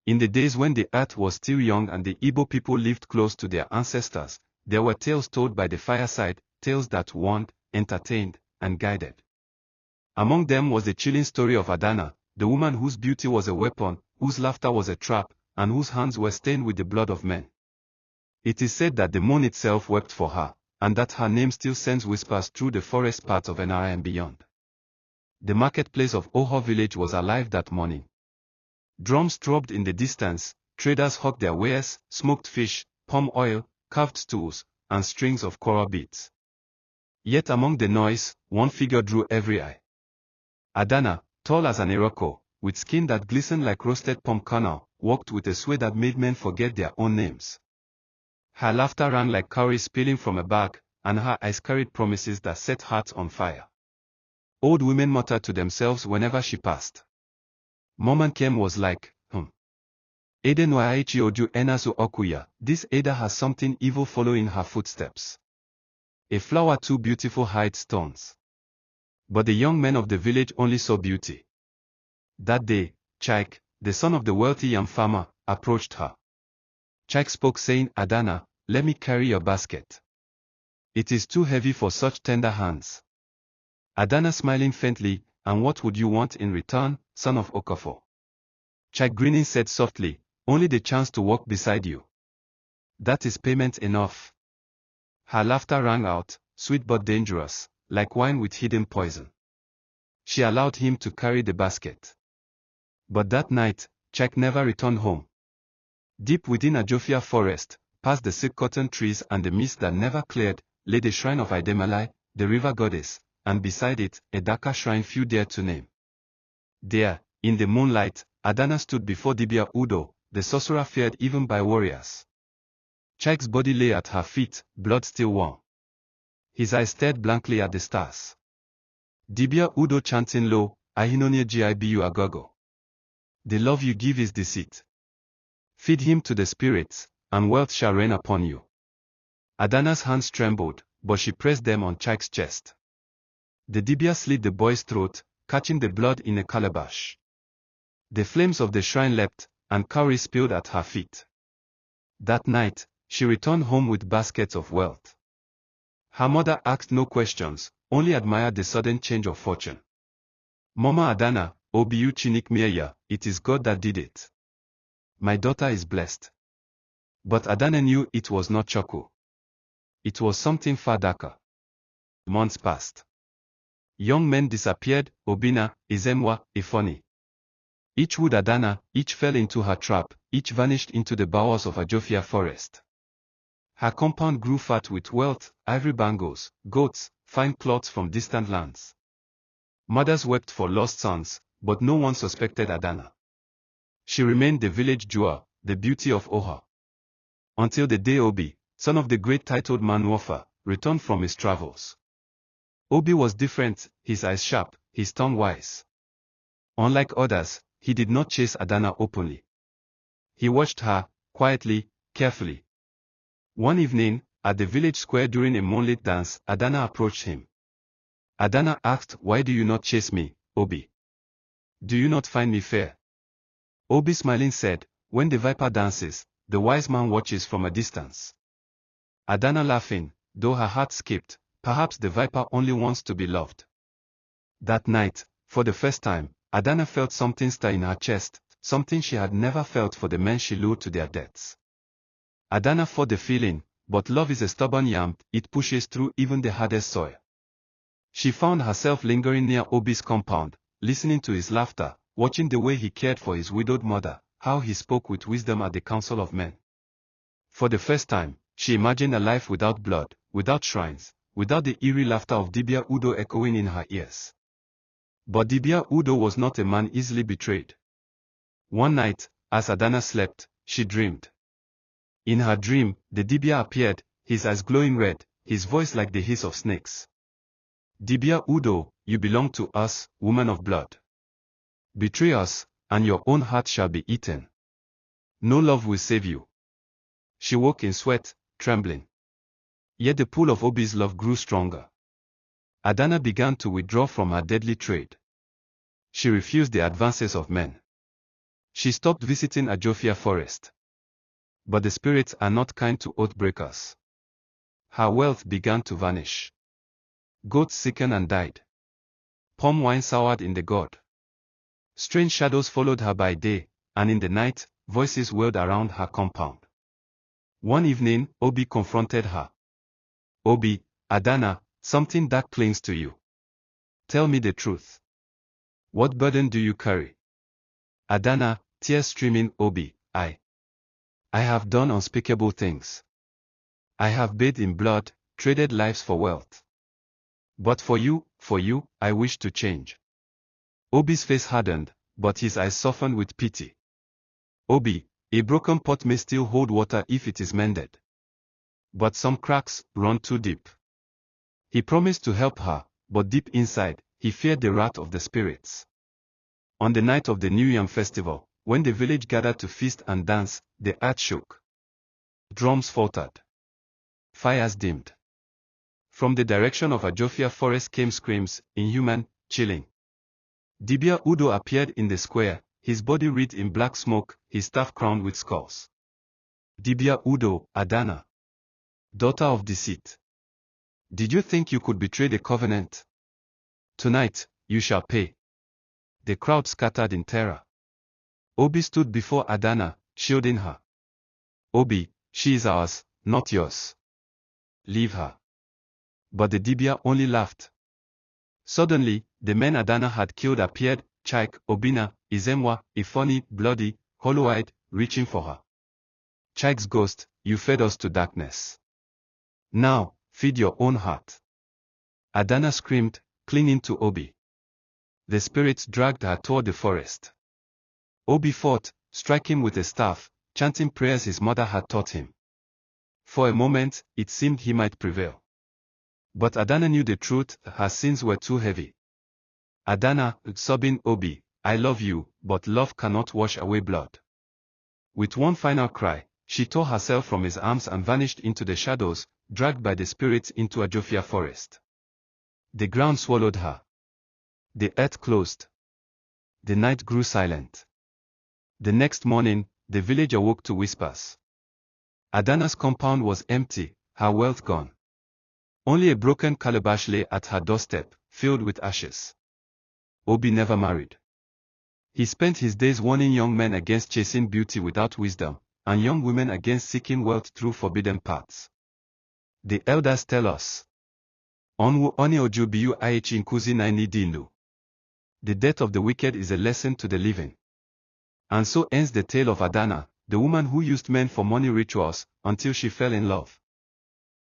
In the days when the earth was still young and the Igbo people lived close to their ancestors, there were tales told by the fireside, tales that warned, entertained, and guided. Among them was the chilling story of Adanna, the woman whose beauty was a weapon, whose laughter was a trap, and whose hands were stained with the blood of men. It is said that the moon itself wept for her, and that her name still sends whispers through the forest parts of Nra and beyond. The marketplace of Oho village was alive that morning. Drums throbbed in the distance, traders hawked their wares, smoked fish, palm oil, carved stools, and strings of coral beads. Yet among the noise, one figure drew every eye. Adanna, tall as an Iroko, with skin that glistened like roasted palm kernel, walked with a sway that made men forget their own names. Her laughter ran like cowries spilling from a bag, and her eyes carried promises that set hearts on fire. Old women muttered to themselves whenever she passed. Momankem was like, Eden Waichi Oju Enasu Okuya, this Ada has something evil following her footsteps. A flower too beautiful hides stones. But the young men of the village only saw beauty. That day, Chaik, the son of the wealthy yam farmer, approached her. Chaik spoke saying, Adanna, let me carry your basket. It is too heavy for such tender hands. Adanna smiling faintly, and what would you want in return, son of Okafo? Chaik grinning said softly, only the chance to walk beside you. That is payment enough. Her laughter rang out, sweet but dangerous, like wine with hidden poison. She allowed him to carry the basket. But that night, Chaik never returned home. Deep within Ajofia forest, past the silk cotton trees and the mist that never cleared, lay the shrine of Idemalai, the river goddess, and beside it, a darker shrine few dared to name. There, in the moonlight, Adanna stood before Dibia Udo, the sorcerer feared even by warriors. Chaik's body lay at her feet, blood still warm. His eyes stared blankly at the stars. Dibia Udo chanting low, Ahinonie Gibu Agogo. The love you give is deceit. Feed him to the spirits, and wealth shall rain upon you. Adanna's hands trembled, but she pressed them on Chaik's chest. The Dibia slit the boy's throat, catching the blood in a calabash. The flames of the shrine leapt, and cowries spilled at her feet. That night, she returned home with baskets of wealth. Her mother asked no questions, only admired the sudden change of fortune. Mama Adanna, Obiu Chinik Mieya, it is God that did it. My daughter is blessed. But Adanna knew it was not Choco. It was something far darker. Months passed. Young men disappeared, Obina, Izemwa, Ifoni. Each wooed Adanna, each fell into her trap, each vanished into the bowers of Ajofia forest. Her compound grew fat with wealth, ivory bangles, goats, fine cloths from distant lands. Mothers wept for lost sons, but no one suspected Adanna. She remained the village jewel, the beauty of Oha. Until the day Obi, son of the great titled man Wofa, returned from his travels. Obi was different, his eyes sharp, his tongue wise. Unlike others, he did not chase Adanna openly. He watched her, quietly, carefully. One evening, at the village square during a moonlit dance, Adanna approached him. Adanna asked, why do you not chase me, Obi? Do you not find me fair? Obi smiling said, when the viper dances, the wise man watches from a distance. Adanna laughing, though her heart skipped, perhaps the viper only wants to be loved. That night, for the first time, Adanna felt something stir in her chest, something she had never felt for the men she lured to their deaths. Adanna fought the feeling, but love is a stubborn yam, it pushes through even the hardest soil. She found herself lingering near Obi's compound, listening to his laughter, watching the way he cared for his widowed mother, how he spoke with wisdom at the council of men. For the first time, she imagined a life without blood, without shrines, without the eerie laughter of Dibia Udo echoing in her ears. But Dibia Udo was not a man easily betrayed. One night, as Adanna slept, she dreamed. In her dream, the Dibia appeared, his eyes glowing red, his voice like the hiss of snakes. Dibia Udo, you belong to us, woman of blood. Betray us, and your own heart shall be eaten. No love will save you. She woke in sweat, trembling. Yet the pull of Obi's love grew stronger. Adanna began to withdraw from her deadly trade. She refused the advances of men. She stopped visiting Ajofia forest. But the spirits are not kind to oath-breakers. Her wealth began to vanish. Goats sickened and died. Palm wine soured in the gourd. Strange shadows followed her by day, and in the night, voices wailed around her compound. One evening, Obi confronted her. Obi, Adanna, something dark clings to you. Tell me the truth. What burden do you carry? Adanna, tears streaming. Obi, I have done unspeakable things. I have bathed in blood, traded lives for wealth. But for you, I wish to change. Obi's face hardened, but his eyes softened with pity. Obi, a broken pot may still hold water if it is mended. But some cracks run too deep. He promised to help her, but deep inside, he feared the wrath of the spirits. On the night of the New Yam festival, when the village gathered to feast and dance, the earth shook. Drums faltered. Fires dimmed. From the direction of Ajofia forest came screams, inhuman, chilling. Dibia Udo appeared in the square, his body wreathed in black smoke, his staff crowned with skulls. Dibia Udo, Adanna, daughter of deceit. Did you think you could betray the covenant? Tonight, you shall pay. The crowd scattered in terror. Obi stood before Adanna, shielding her. Obi, she is ours, not yours. Leave her. But the Dibia only laughed. Suddenly, the men Adanna had killed appeared, Chike, Obina, Izemwa, Ifoni, bloody, hollow-eyed, reaching for her. Chike's ghost, you fed us to darkness. Now, feed your own heart. Adanna screamed, clinging to Obi. The spirits dragged her toward the forest. Obi fought, striking with a staff, chanting prayers his mother had taught him. For a moment, it seemed he might prevail. But Adanna knew the truth, her sins were too heavy. Adanna, sobbing, Obi, I love you, but love cannot wash away blood. With one final cry, she tore herself from his arms and vanished into the shadows, dragged by the spirits into Ajofia forest. The ground swallowed her. The earth closed. The night grew silent. The next morning, the village awoke to whispers. Adanna's compound was empty, her wealth gone. Only a broken calabash lay at her doorstep, filled with ashes. Obi never married. He spent his days warning young men against chasing beauty without wisdom, and young women against seeking wealth through forbidden paths. The elders tell us, Onwu oni oju biyu aichi nkuzi na ni dinu. The death of the wicked is a lesson to the living. And so ends the tale of Adanna, the woman who used men for money rituals, until she fell in love.